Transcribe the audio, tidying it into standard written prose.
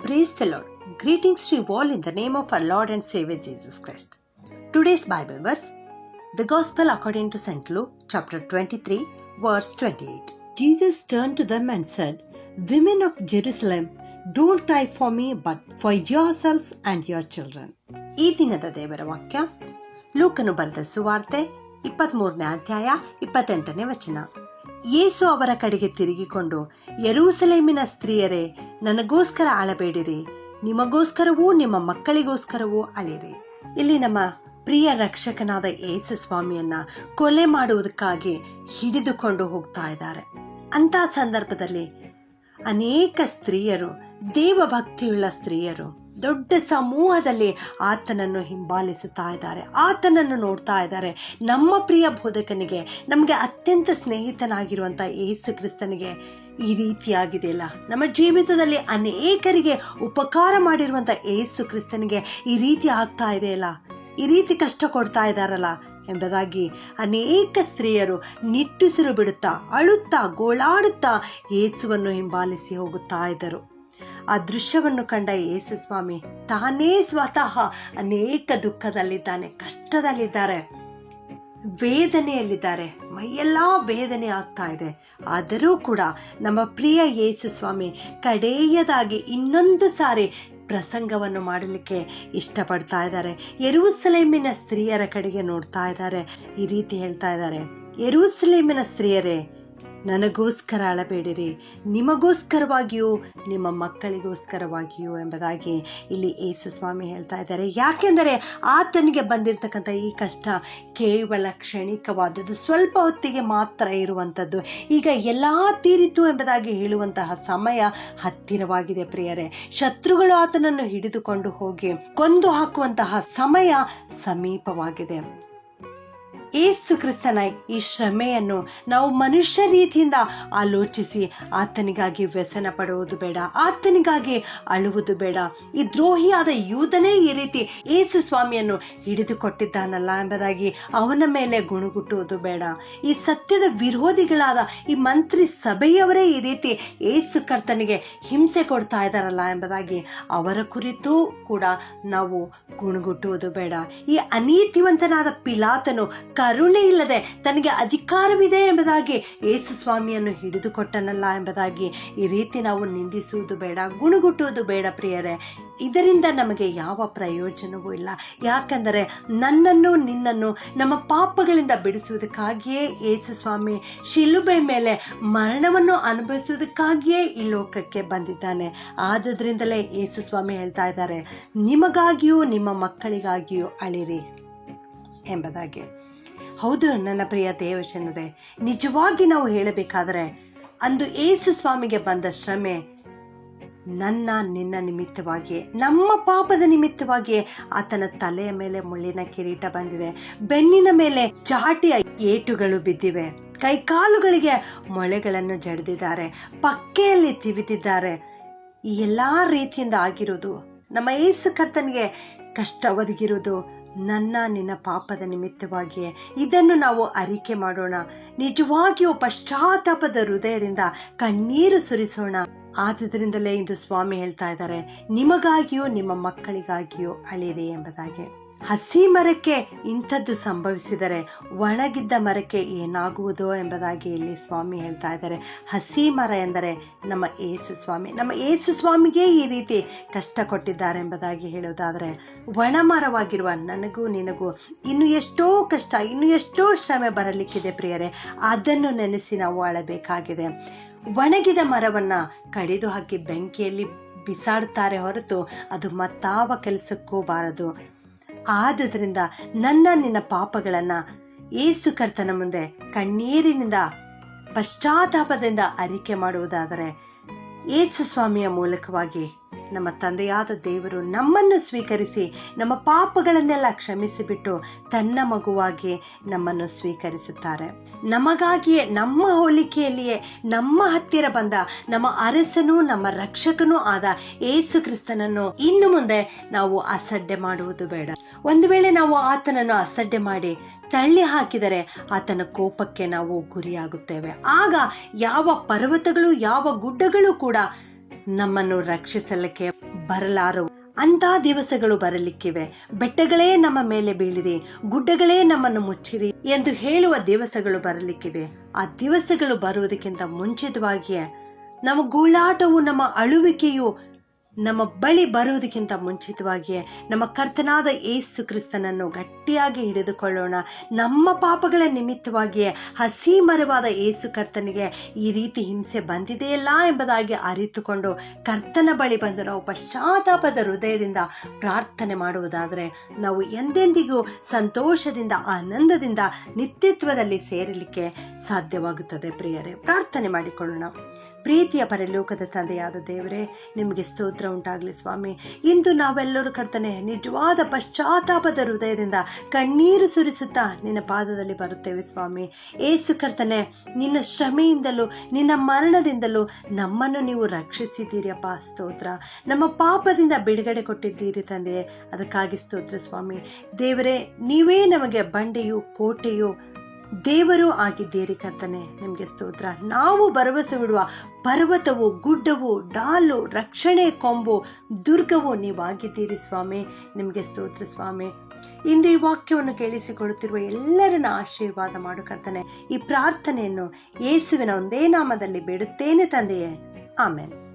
Praise the Lord. Greetings to you all in the name of our Lord and Savior Jesus Christ. Today's Bible verse, the Gospel according to St. Luke, chapter 23, verse 28. Jesus turned to them and said, "Women of Jerusalem, don't cry for me, but for yourselves and your children." ಈ ದಿನದ ದೇವರ ವಾಕ್ಯ ಲೂಕನು ಬರೆದ ಸುವಾರ್ತೆ 23ನೇ ಅಧ್ಯಾಯ 28ನೇ ವಚನ. ಯೇಸು ಅವರ ಕಡೆಗೆ ತಿರುಗಿಕೊಂಡು, ಯೆರೂಸಲೇಮಿನ ಸ್ತ್ರೀಯರೇ, ನನಗೋಸ್ಕರ ಅಳಬೇಡಿರಿ, ನಿಮಗೋಸ್ಕರವೂ ನಿಮ್ಮ ಮಕ್ಕಳಿಗೋಸ್ಕರವೂ ಅಳಿರಿ. ಇಲ್ಲಿ ನಮ್ಮ ಪ್ರಿಯ ರಕ್ಷಕನಾದ ಯೇಸು ಸ್ವಾಮಿಯನ್ನ ಕೊಲೆ ಮಾಡುವುದಕ್ಕಾಗಿ ಹಿಡಿದುಕೊಂಡು ಹೋಗ್ತಾ ಇದ್ದಾರೆ. ಅಂತ ಸಂದರ್ಭದಲ್ಲಿ ಅನೇಕ ಸ್ತ್ರೀಯರು, ದೇವಭಕ್ತಿಯುಳ್ಳ ಸ್ತ್ರೀಯರು ದೊಡ್ಡ ಸಮೂಹದಲ್ಲಿ ಆತನನ್ನು ಹಿಂಬಾಲಿಸುತ್ತಾ ಇದ್ದಾರೆ, ಆತನನ್ನು ನೋಡ್ತಾ ಇದ್ದಾರೆ. ನಮ್ಮ ಪ್ರಿಯ ಬೋಧಕನಿಗೆ, ನಮಗೆ ಅತ್ಯಂತ ಸ್ನೇಹಿತನಾಗಿರುವಂಥ ಯೇಸು ಕ್ರಿಸ್ತನಿಗೆ ಈ ರೀತಿಯಾಗಿದೆಯಲ್ಲ, ನಮ್ಮ ಜೀವಿತದಲ್ಲಿ ಅನೇಕರಿಗೆ ಉಪಕಾರ ಮಾಡಿರುವಂಥ ಯೇಸು ಕ್ರಿಸ್ತನಿಗೆ ಈ ರೀತಿ ಆಗ್ತಾ ಇದೆಯಲ್ಲ, ಈ ರೀತಿ ಕಷ್ಟ ಕೊಡ್ತಾ ಇದ್ದಾರಲ್ಲ ಎಂಬುದಾಗಿ ಅನೇಕ ಸ್ತ್ರೀಯರು ನಿಟ್ಟುಸಿರು ಬಿಡುತ್ತಾ, ಅಳುತ್ತಾ, ಗೋಳಾಡುತ್ತಾ ಯೇಸುವನ್ನು ಹಿಂಬಾಲಿಸಿ ಹೋಗುತ್ತಾ ಇದ್ದರು. ಆ ದೃಶ್ಯವನ್ನು ಕಂಡ ಯೇಸು ಸ್ವಾಮಿ ತಾನೇ ಸ್ವತಃ ಅನೇಕ ದುಃಖದಲ್ಲಿದ್ದಾನೆ, ಕಷ್ಟದಲ್ಲಿದ್ದಾರೆ, ವೇದನೆಯಲ್ಲಿದ್ದಾರೆ, ಮೈಯೆಲ್ಲ ವೇದನೆ ಆಗ್ತಾ ಇದೆ. ಆದರೂ ಕೂಡ ನಮ್ಮ ಪ್ರಿಯ ಯೇಸು ಸ್ವಾಮಿ ಕಡೆಯದಾಗಿ ಇನ್ನೊಂದು ಸಾರಿ ಪ್ರಸಂಗವನ್ನು ಮಾಡಲಿಕ್ಕೆ ಇಷ್ಟಪಡ್ತಾ ಇದ್ದಾರೆ. ಯೆರೂಸಲೇಮಿನ ಸ್ತ್ರೀಯರ ಕಡೆಗೆ ನೋಡ್ತಾ ಇದ್ದಾರೆ. ಈ ರೀತಿ ಹೇಳ್ತಾ ಇದ್ದಾರೆ, ಯೆರೂಸಲೇಮಿನ ಸ್ತ್ರೀಯರೇ, ನನಗೋಸ್ಕರ ಅಳಬೇಡಿರಿ, ನಿಮಗೋಸ್ಕರವಾಗಿಯೂ ನಿಮ್ಮ ಮಕ್ಕಳಿಗೋಸ್ಕರವಾಗಿಯೂ ಎಂಬುದಾಗಿ ಇಲ್ಲಿ ಯೇಸು ಸ್ವಾಮಿ ಹೇಳ್ತಾ ಇದ್ದಾರೆ. ಯಾಕೆಂದರೆ ಆತನಿಗೆ ಬಂದಿರತಕ್ಕಂಥ ಈ ಕಷ್ಟ ಕೇವಲ ಕ್ಷಣಿಕವಾದದ್ದು, ಸ್ವಲ್ಪ ಹೊತ್ತಿಗೆ ಮಾತ್ರ ಇರುವಂಥದ್ದು. ಈಗ ಎಲ್ಲ ತೀರಿತು ಎಂಬುದಾಗಿ ಹೇಳುವಂತಹ ಸಮಯ ಹತ್ತಿರವಾಗಿದೆ ಪ್ರಿಯರೇ. ಶತ್ರುಗಳು ಆತನನ್ನು ಹಿಡಿದುಕೊಂಡು ಹೋಗಿ ಕೊಂದು ಹಾಕುವಂತಹ ಸಮಯ ಸಮೀಪವಾಗಿದೆ. ಯೇಸು ಕ್ರಿಸ್ತನ ಈ ಶ್ರಮೆಯನ್ನು ನಾವು ಮನುಷ್ಯ ರೀತಿಯಿಂದ ಆಲೋಚಿಸಿ ಆತನಿಗಾಗಿ ವ್ಯಸನ ಪಡುವುದು ಬೇಡ, ಆತನಿಗಾಗಿ ಅಳುವುದು ಬೇಡ. ಈ ದ್ರೋಹಿಯಾದ ಯೂದನೇ ಈ ರೀತಿ ಯೇಸು ಸ್ವಾಮಿಯನ್ನು ಹಿಡಿದುಕೊಟ್ಟಿದ್ದಾನಲ್ಲ ಎಂಬುದಾಗಿ ಅವನ ಮೇಲೆ ಗುಣಗುಟ್ಟುವುದು ಬೇಡ. ಈ ಸತ್ಯದ ವಿರೋಧಿಗಳಾದ ಈ ಮಂತ್ರಿ ಸಭೆಯವರೇ ಈ ರೀತಿ ಯೇಸು ಕರ್ತನಿಗೆ ಹಿಂಸೆ ಕೊಡ್ತಾ ಇದ್ದಾರಲ್ಲ ಎಂಬುದಾಗಿ ಅವರ ಕುರಿತು ಕೂಡ ನಾವು ಗುಣಗುಟ್ಟುವುದು ಬೇಡ. ಈ ಅನೀತಿವಂತನಾದ ಪಿಲಾತನು ಕರುಣೆ ಇಲ್ಲದೆ ತನಗೆ ಅಧಿಕಾರವಿದೆ ಎಂಬುದಾಗಿ ಯೇಸು ಸ್ವಾಮಿಯನ್ನು ಹಿಡಿದುಕೊಟ್ಟನಲ್ಲ ಎಂಬುದಾಗಿ ಈ ರೀತಿ ನಾವು ನಿಂದಿಸುವುದು ಬೇಡ, ಗುಣಗುಟ್ಟುವುದು ಬೇಡ ಪ್ರಿಯರೇ. ಇದರಿಂದ ನಮಗೆ ಯಾವ ಪ್ರಯೋಜನವೂ ಇಲ್ಲ. ಯಾಕಂದರೆ ನನ್ನನ್ನು ನಿನ್ನನ್ನು ನಮ್ಮ ಪಾಪಗಳಿಂದ ಬಿಡಿಸುವುದಕ್ಕಾಗಿಯೇ ಯೇಸು ಸ್ವಾಮಿ ಶಿಲುಬೆ ಮೇಲೆ ಮರಣವನ್ನು ಅನುಭವಿಸುವುದಕ್ಕಾಗಿಯೇ ಈ ಲೋಕಕ್ಕೆ ಬಂದಿದ್ದಾನೆ. ಆದ್ದರಿಂದಲೇ ಯೇಸು ಸ್ವಾಮಿ ಹೇಳ್ತಾ ಇದ್ದಾರೆ, ನಿಮಗಾಗಿಯೂ ನಿಮ್ಮ ಮಕ್ಕಳಿಗಾಗಿಯೂ ಅಳಿರಿ ಎಂಬುದಾಗಿ. ಹೌದು ನನ್ನ ಪ್ರಿಯ ದೇವಜನರೇ, ನಿಜವಾಗಿ ನಾವು ಹೇಳಬೇಕಾದರೆ ಅಂದು ಯೇಸು ಸ್ವಾಮಿಗೆ ಬಂದ ಶ್ರಮೆ ನನ್ನ ನಿನ್ನ ನಿಮಿತ್ತವಾಗಿಯೇ, ನಮ್ಮ ಪಾಪದ ನಿಮಿತ್ತವಾಗಿಯೇ ಆತನ ತಲೆಯ ಮೇಲೆ ಮುಳ್ಳಿನ ಕಿರೀಟ ಬಂದಿದೆ, ಬೆನ್ನಿನ ಮೇಲೆ ಚಾಟಿಯ ಏಟುಗಳು ಬಿದ್ದಿವೆ, ಕೈಕಾಲುಗಳಿಗೆ ಮೊಳೆಗಳನ್ನು ಜಡಿದಿದ್ದಾರೆ, ಪಕ್ಕೆಯಲ್ಲಿ ತಿವಿದಿದ್ದಾರೆ. ಈ ಎಲ್ಲ ರೀತಿಯಿಂದ ಆಗಿರುವುದು, ನಮ್ಮ ಯೇಸು ಕರ್ತನಿಗೆ ಕಷ್ಟ ಒದಗಿರುವುದು ನನ್ನ ನಿನ್ನ ಪಾಪದ ನಿಮಿತ್ತವಾಗಿಯೇ. ಇದನ್ನು ನಾವು ಅರಿಕೆ ಮಾಡೋಣ, ನಿಜವಾಗಿಯೂ ಪಶ್ಚಾತ್ತಾಪದ ಹೃದಯದಿಂದ ಕಣ್ಣೀರು ಸುರಿಸೋಣ. ಆದ್ದರಿಂದಲೇ ಇಂದು ಸ್ವಾಮಿ ಹೇಳ್ತಾ ಇದ್ದಾರೆ, ನಿಮಗಾಗಿಯೂ ನಿಮ್ಮ ಮಕ್ಕಳಿಗಾಗಿಯೂ ಅಳಿರಿ ಎಂಬುದಾಗಿ. ಹಸಿ ಮರಕ್ಕೆ ಇಂಥದ್ದು ಸಂಭವಿಸಿದರೆ ಒಣಗಿದ್ದ ಮರಕ್ಕೆ ಏನಾಗುವುದೋ ಎಂಬುದಾಗಿ ಇಲ್ಲಿ ಸ್ವಾಮಿ ಹೇಳ್ತಾ ಇದ್ದಾರೆ. ಹಸಿ ಮರ ಎಂದರೆ ನಮ್ಮ ಯೇಸು ಸ್ವಾಮಿ. ನಮ್ಮ ಯೇಸು ಸ್ವಾಮಿಗೆ ಈ ರೀತಿ ಕಷ್ಟ ಕೊಟ್ಟಿದ್ದಾರೆ ಎಂಬುದಾಗಿ ಹೇಳುವುದಾದರೆ, ಒಣ ಮರವಾಗಿರುವ ನನಗೂ ನಿನಗೂ ಇನ್ನು ಎಷ್ಟೋ ಕಷ್ಟ, ಇನ್ನು ಎಷ್ಟೋ ಶ್ರಮೆ ಬರಲಿಕ್ಕಿದೆ ಪ್ರಿಯರೇ. ಅದನ್ನು ನೆನೆಸಿ ನಾವು ಅಳಬೇಕಾಗಿದೆ. ಒಣಗಿದ ಮರವನ್ನು ಕಡಿದು ಹಾಕಿ ಬೆಂಕಿಯಲ್ಲಿ ಬಿಸಾಡುತ್ತಾರೆ ಹೊರತು ಅದು ಮತ್ತಾವ ಕೆಲಸಕ್ಕೂ ಬಾರದು. ಆದುದರಿಂದ ನನ್ನ ನಿನ್ನ ಪಾಪಗಳನ್ನು ಯೇಸು ಕರ್ತನ ಮುಂದೆ ಕಣ್ಣೀರಿನಿಂದ ಪಶ್ಚಾತ್ತಾಪದಿಂದ ಅರಿಕೆ ಮಾಡುವುದಾದರೆ ಯೇಸು ಸ್ವಾಮಿಯ ಮೂಲಕವಾಗಿ ನಮ್ಮ ತಂದೆಯಾದ ದೇವರು ನಮ್ಮನ್ನು ಸ್ವೀಕರಿಸಿ ನಮ್ಮ ಪಾಪಗಳನ್ನೆಲ್ಲ ಕ್ಷಮಿಸಿಬಿಟ್ಟು ತನ್ನ ಮಗುವಾಗಿ ನಮ್ಮನ್ನು ಸ್ವೀಕರಿಸುತ್ತಾರೆ. ನಮಗಾಗಿಯೇ, ನಮ್ಮ ಹೋಲಿಕೆಯಲ್ಲಿಯೇ ನಮ್ಮ ಹತ್ತಿರ ಬಂದ ನಮ್ಮ ಅರಸನೂ ನಮ್ಮ ರಕ್ಷಕನೂ ಆದ ಯೇಸು ಕ್ರಿಸ್ತನನ್ನು ಇನ್ನು ಮುಂದೆ ನಾವು ಅಸಡ್ಡೆ ಮಾಡುವುದು ಬೇಡ. ಒಂದು ವೇಳೆ ನಾವು ಆತನನ್ನು ಅಸಡ್ಡೆ ಮಾಡಿ ತಳ್ಳಿ ಹಾಕಿದರೆ ಆತನ ಕೋಪಕ್ಕೆ ನಾವು ಗುರಿಯಾಗುತ್ತೇವೆ. ಆಗ ಯಾವ ಪರ್ವತಗಳು, ಯಾವ ಗುಡ್ಡಗಳು ಕೂಡ ನಮ್ಮನ್ನು ರಕ್ಷಿಸಲಿಕ್ಕೆ ಬರಲಾರವು. ಅಂಥ ದಿವಸಗಳು ಬರಲಿಕ್ಕಿವೆ. ಬೆಟ್ಟಗಳೇ ನಮ್ಮ ಮೇಲೆ ಬೀಳಿರಿ, ಗುಡ್ಡಗಳೇ ನಮ್ಮನ್ನು ಮುಚ್ಚಿರಿ ಎಂದು ಹೇಳುವ ದಿವಸಗಳು ಬರಲಿಕ್ಕಿವೆ. ಆ ದಿವಸಗಳು ಬರುವುದಕ್ಕಿಂತ ಮುಂಚಿತವಾಗಿಯೇ ನಮ್ಮ ಗೋಳಾಟವು, ನಮ್ಮ ಅಳುವಿಕೆಯು ನಮ್ಮ ಬಳಿ ಬರುವುದಕ್ಕಿಂತ ಮುಂಚಿತವಾಗಿಯೇ ನಮ್ಮ ಕರ್ತನಾದ ಯೇಸು ಕ್ರಿಸ್ತನನ್ನು ಗಟ್ಟಿಯಾಗಿ ಹಿಡಿದುಕೊಳ್ಳೋಣ. ನಮ್ಮ ಪಾಪಗಳ ನಿಮಿತ್ತವಾಗಿಯೇ ಹಸಿಮರವಾದ ಯೇಸು ಕರ್ತನಿಗೆ ಈ ರೀತಿ ಹಿಂಸೆ ಬಂದಿದೆಯಲ್ಲ ಎಂಬುದಾಗಿ ಅರಿತುಕೊಂಡು ಕರ್ತನ ಬಳಿ ಬಂದು ನಾವು ಪಶ್ಚಾತ್ತಾಪದ ಹೃದಯದಿಂದ ಪ್ರಾರ್ಥನೆ ಮಾಡುವುದಾದರೆ ನಾವು ಎಂದೆಂದಿಗೂ ಸಂತೋಷದಿಂದ, ಆನಂದದಿಂದ ನಿತ್ಯತ್ವದಲ್ಲಿ ಸೇರಲಿಕ್ಕೆ ಸಾಧ್ಯವಾಗುತ್ತದೆ. ಪ್ರಿಯರೇ, ಪ್ರಾರ್ಥನೆ ಮಾಡಿಕೊಳ್ಳೋಣ. ಪ್ರೀತಿಯ ಪರಲೋಕದ ತಂದೆಯಾದ ದೇವರೇ, ನಿಮಗೆ ಸ್ತೋತ್ರ ಉಂಟಾಗಲಿ ಸ್ವಾಮಿ. ಇಂದು ನಾವೆಲ್ಲರೂ ಕರ್ತನೆ ನಿಜವಾದ ಪಶ್ಚಾತ್ತಾಪದ ಹೃದಯದಿಂದ ಕಣ್ಣೀರು ಸುರಿಸುತ್ತಾ ನಿನ್ನ ಪಾದದಲ್ಲಿ ಬರುತ್ತೇವೆ ಸ್ವಾಮಿ. ಏಸು ಕರ್ತನೆ, ನಿನ್ನ ಶ್ರಮೆಯಿಂದಲೂ ನಿನ್ನ ಮರಣದಿಂದಲೂ ನಮ್ಮನ್ನು ನೀವು ರಕ್ಷಿಸಿದ್ದೀರಿಯಪ್ಪ. ಸ್ತೋತ್ರ. ನಮ್ಮ ಪಾಪದಿಂದ ಬಿಡುಗಡೆ ಕೊಟ್ಟಿದ್ದೀರಿ ತಂದೆಯೇ, ಅದಕ್ಕಾಗಿ ಸ್ತೋತ್ರ ಸ್ವಾಮಿ. ದೇವರೇ, ನೀವೇ ನಮಗೆ ಬಂಡೆಯು, ಕೋಟೆಯು, ದೇವರು ಆಗಿದ್ದೀರಿ ಕರ್ತನೆ. ನಿಮಗೆ ಸ್ತೋತ್ರ. ನಾವು ಭರವಸೆ ಪರ್ವತವು, ಗುಡ್ಡವು, ಡಾಲು, ರಕ್ಷಣೆ ಕೊಂಬು, ದುರ್ಗವು ನೀವಾಗಿದ್ದೀರಿ ಸ್ವಾಮಿ. ನಿಮಗೆ ಸ್ತೋತ್ರ ಸ್ವಾಮಿ. ಇಂದು ಈ ವಾಕ್ಯವನ್ನು ಕೇಳಿಸಿಕೊಳ್ಳುತ್ತಿರುವ ಎಲ್ಲರನ್ನ ಆಶೀರ್ವಾದ ಮಾಡು ಕರ್ತನೆ. ಈ ಪ್ರಾರ್ಥನೆಯನ್ನು ಯೇಸುವಿನ ಒಂದೇ ನಾಮದಲ್ಲಿ ಬೇಡುತ್ತೇನೆ ತಂದೆಯೇ, ಆಮೆನ್.